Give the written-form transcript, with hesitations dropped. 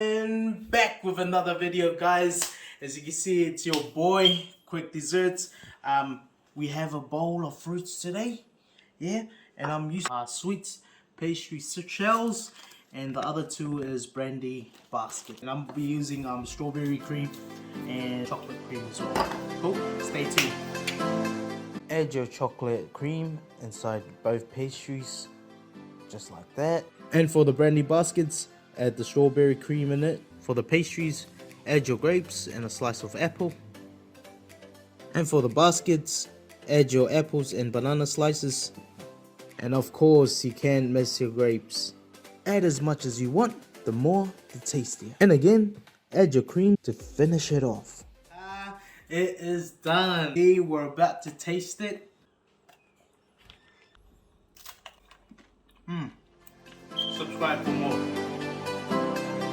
And back with another video, guys. As you can see, it's your boy Quick Desserts. We have a bowl of fruits today, yeah, and I'm using sweets, pastry shells, and the other two is brandy basket. And I'm be using strawberry cream and chocolate cream as well. Cool. Stay tuned. Add your chocolate cream inside both pastries, just like that. And for the brandy baskets, add the strawberry cream in it. For the pastries, add your grapes and a slice of apple. And for the baskets, add your apples and banana slices. And of course, you can't miss your grapes. Add as much as you want, the more the tastier. And again, add your cream to finish it off. It is done. Okay, we're about to taste it. Subscribe for more.